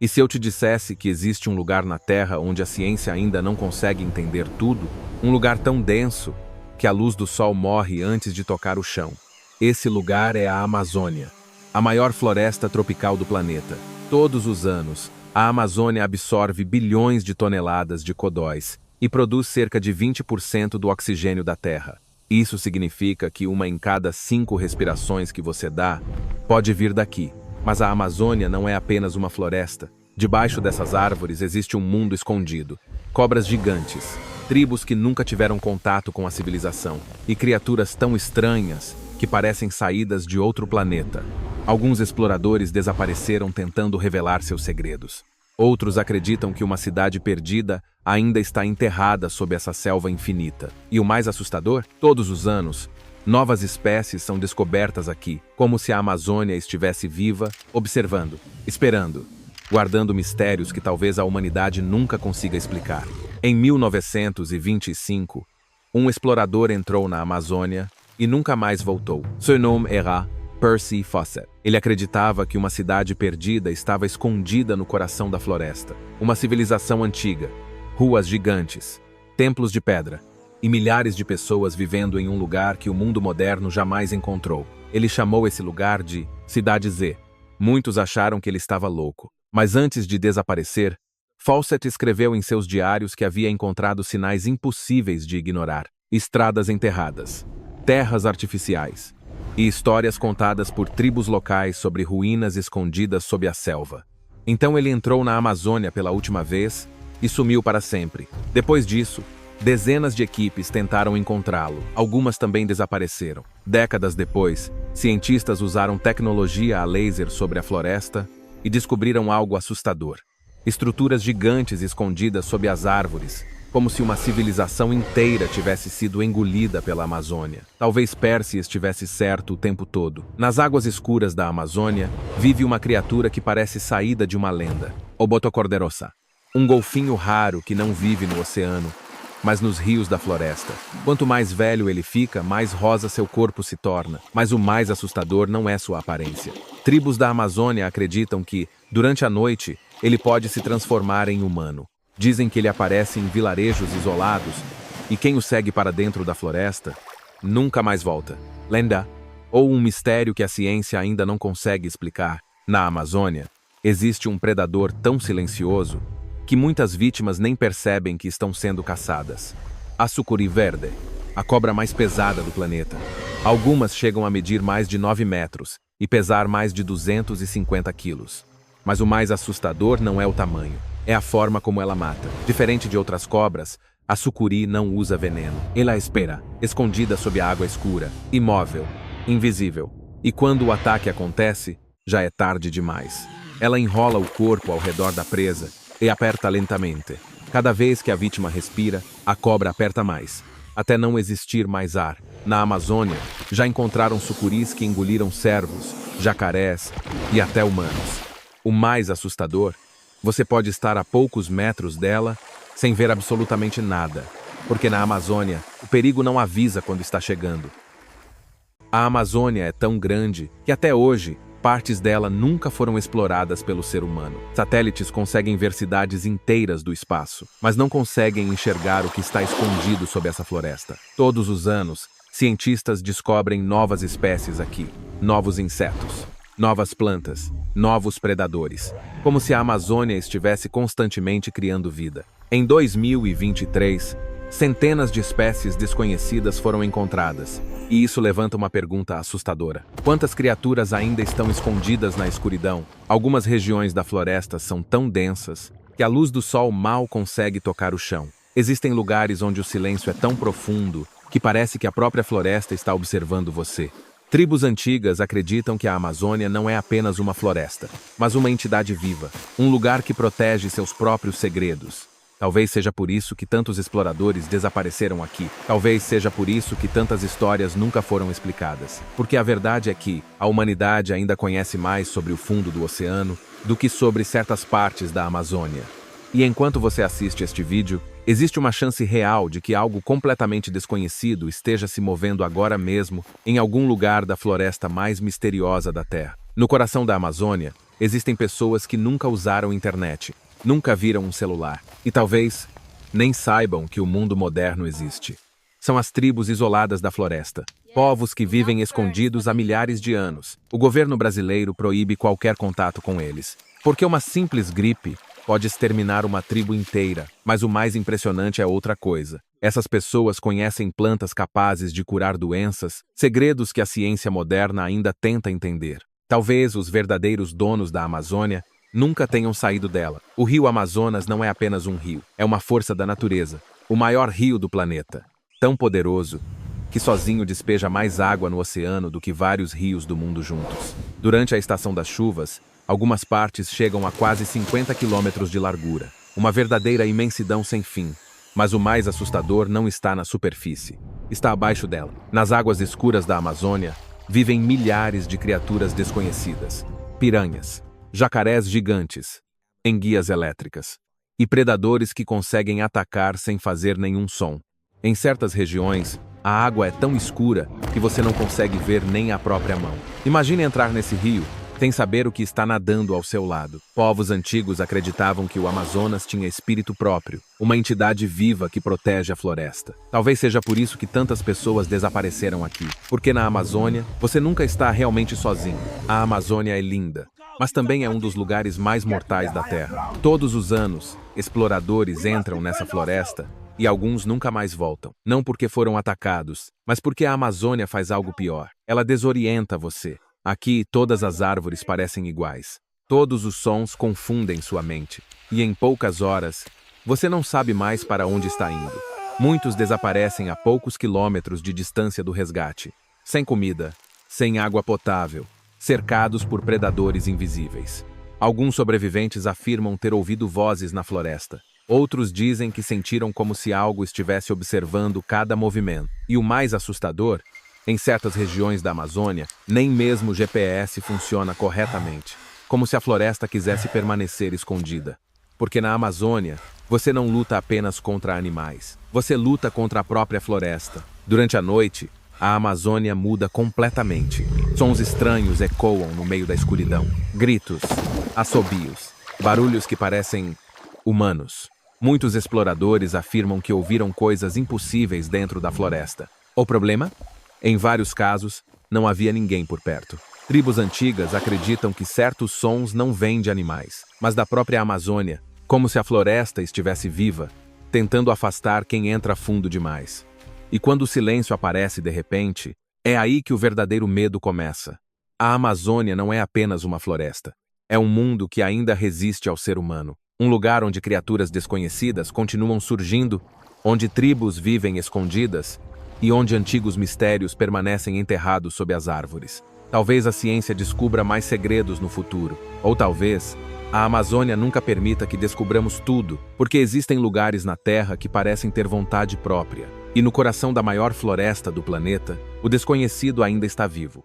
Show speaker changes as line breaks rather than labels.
E se eu te dissesse que existe um lugar na Terra onde a ciência ainda não consegue entender tudo, um lugar tão denso que a luz do sol morre antes de tocar o chão? Esse lugar é a Amazônia, a maior floresta tropical do planeta. Todos os anos, a Amazônia absorve bilhões de toneladas de codóis e produz cerca de 20% do oxigênio da Terra. Isso significa que uma em cada 5 respirações que você dá pode vir daqui. Mas a Amazônia não é apenas uma floresta. Debaixo dessas árvores existe um mundo escondido. Cobras gigantes, tribos que nunca tiveram contato com a civilização e criaturas tão estranhas que parecem saídas de outro planeta. Alguns exploradores desapareceram tentando revelar seus segredos. Outros acreditam que uma cidade perdida ainda está enterrada sob essa selva infinita. E o mais assustador, todos os anos, novas espécies são descobertas aqui, como se a Amazônia estivesse viva, observando, esperando, guardando mistérios que talvez a humanidade nunca consiga explicar. Em 1925, um explorador entrou na Amazônia e nunca mais voltou. Seu nome era Percy Fawcett. Ele acreditava que uma cidade perdida estava escondida no coração da floresta. Uma civilização antiga, ruas gigantes, templos de pedra e milhares de pessoas vivendo em um lugar que o mundo moderno jamais encontrou. Ele chamou esse lugar de Cidade Z. Muitos acharam que ele estava louco. Mas antes de desaparecer, Fawcett escreveu em seus diários que havia encontrado sinais impossíveis de ignorar. Estradas enterradas, terras artificiais e histórias contadas por tribos locais sobre ruínas escondidas sob a selva. Então ele entrou na Amazônia pela última vez e sumiu para sempre. Depois disso, dezenas de equipes tentaram encontrá-lo. Algumas também desapareceram. Décadas depois, cientistas usaram tecnologia a laser sobre a floresta e descobriram algo assustador. Estruturas gigantes escondidas sob as árvores, como se uma civilização inteira tivesse sido engolida pela Amazônia. Talvez Percy estivesse certo o tempo todo. Nas águas escuras da Amazônia, vive uma criatura que parece saída de uma lenda. O Botocorderosa, um golfinho raro que não vive no oceano, mas nos rios da floresta. Quanto mais velho ele fica, mais rosa seu corpo se torna. Mas o mais assustador não é sua aparência. Tribos da Amazônia acreditam que, durante a noite, ele pode se transformar em humano. Dizem que ele aparece em vilarejos isolados e quem o segue para dentro da floresta nunca mais volta. Lenda, ou um mistério que a ciência ainda não consegue explicar. Na Amazônia, existe um predador tão silencioso que muitas vítimas nem percebem que estão sendo caçadas. A sucuri verde, a cobra mais pesada do planeta. Algumas chegam a medir mais de 9 metros e pesar mais de 250 quilos. Mas o mais assustador não é o tamanho, é a forma como ela mata. Diferente de outras cobras, a sucuri não usa veneno. Ela espera, escondida sob a água escura, imóvel, invisível. E quando o ataque acontece, já é tarde demais. Ela enrola o corpo ao redor da presa e aperta lentamente. Cada vez que a vítima respira, a cobra aperta mais, até não existir mais ar. Na Amazônia, já encontraram sucuris que engoliram cervos, jacarés e até humanos. O mais assustador, você pode estar a poucos metros dela sem ver absolutamente nada, porque na Amazônia, o perigo não avisa quando está chegando. A Amazônia é tão grande que até hoje, partes dela nunca foram exploradas pelo ser humano. Satélites conseguem ver cidades inteiras do espaço, mas não conseguem enxergar o que está escondido sob essa floresta. Todos os anos, cientistas descobrem novas espécies aqui, novos insetos, novas plantas, novos predadores, como se a Amazônia estivesse constantemente criando vida. Em 2023, centenas de espécies desconhecidas foram encontradas, e isso levanta uma pergunta assustadora. Quantas criaturas ainda estão escondidas na escuridão? Algumas regiões da floresta são tão densas que a luz do sol mal consegue tocar o chão. Existem lugares onde o silêncio é tão profundo que parece que a própria floresta está observando você. Tribos antigas acreditam que a Amazônia não é apenas uma floresta, mas uma entidade viva, um lugar que protege seus próprios segredos. Talvez seja por isso que tantos exploradores desapareceram aqui. Talvez seja por isso que tantas histórias nunca foram explicadas. Porque a verdade é que a humanidade ainda conhece mais sobre o fundo do oceano do que sobre certas partes da Amazônia. E enquanto você assiste este vídeo, existe uma chance real de que algo completamente desconhecido esteja se movendo agora mesmo em algum lugar da floresta mais misteriosa da Terra. No coração da Amazônia, existem pessoas que nunca usaram internet, nunca viram um celular e talvez nem saibam que o mundo moderno existe. São as tribos isoladas da floresta, povos que vivem escondidos há milhares de anos. O governo brasileiro proíbe qualquer contato com eles, porque uma simples gripe pode exterminar uma tribo inteira, mas o mais impressionante é outra coisa. Essas pessoas conhecem plantas capazes de curar doenças, segredos que a ciência moderna ainda tenta entender. Talvez os verdadeiros donos da Amazônia nunca tenham saído dela. O rio Amazonas não é apenas um rio, é uma força da natureza, o maior rio do planeta. Tão poderoso que sozinho despeja mais água no oceano do que vários rios do mundo juntos. Durante a estação das chuvas, algumas partes chegam a quase 50 quilômetros de largura, uma verdadeira imensidão sem fim. Mas o mais assustador não está na superfície, está abaixo dela. Nas águas escuras da Amazônia, vivem milhares de criaturas desconhecidas. Piranhas, jacarés gigantes, enguias elétricas e predadores que conseguem atacar sem fazer nenhum som. Em certas regiões, a água é tão escura que você não consegue ver nem a própria mão. Imagine entrar nesse rio sem saber o que está nadando ao seu lado. Povos antigos acreditavam que o Amazonas tinha espírito próprio, uma entidade viva que protege a floresta. Talvez seja por isso que tantas pessoas desapareceram aqui, porque na Amazônia você nunca está realmente sozinho. A Amazônia é linda, mas também é um dos lugares mais mortais da Terra. Todos os anos, exploradores entram nessa floresta e alguns nunca mais voltam. Não porque foram atacados, mas porque a Amazônia faz algo pior. Ela desorienta você. Aqui, todas as árvores parecem iguais. Todos os sons confundem sua mente. E em poucas horas, você não sabe mais para onde está indo. Muitos desaparecem a poucos quilômetros de distância do resgate. Sem comida, sem água potável, cercados por predadores invisíveis. Alguns sobreviventes afirmam ter ouvido vozes na floresta. Outros dizem que sentiram como se algo estivesse observando cada movimento. E o mais assustador, em certas regiões da Amazônia, nem mesmo o GPS funciona corretamente, como se a floresta quisesse permanecer escondida. Porque na Amazônia, você não luta apenas contra animais, você luta contra a própria floresta. Durante a noite, a Amazônia muda completamente. Sons estranhos ecoam no meio da escuridão. Gritos, assobios, barulhos que parecem humanos. Muitos exploradores afirmam que ouviram coisas impossíveis dentro da floresta. O problema? Em vários casos, não havia ninguém por perto. Tribos antigas acreditam que certos sons não vêm de animais, mas da própria Amazônia, como se a floresta estivesse viva, tentando afastar quem entra fundo demais. E quando o silêncio aparece de repente, é aí que o verdadeiro medo começa. A Amazônia não é apenas uma floresta. É um mundo que ainda resiste ao ser humano. Um lugar onde criaturas desconhecidas continuam surgindo, onde tribos vivem escondidas e onde antigos mistérios permanecem enterrados sob as árvores. Talvez a ciência descubra mais segredos no futuro. Ou talvez a Amazônia nunca permita que descubramos tudo, porque existem lugares na Terra que parecem ter vontade própria. E no coração da maior floresta do planeta, o desconhecido ainda está vivo.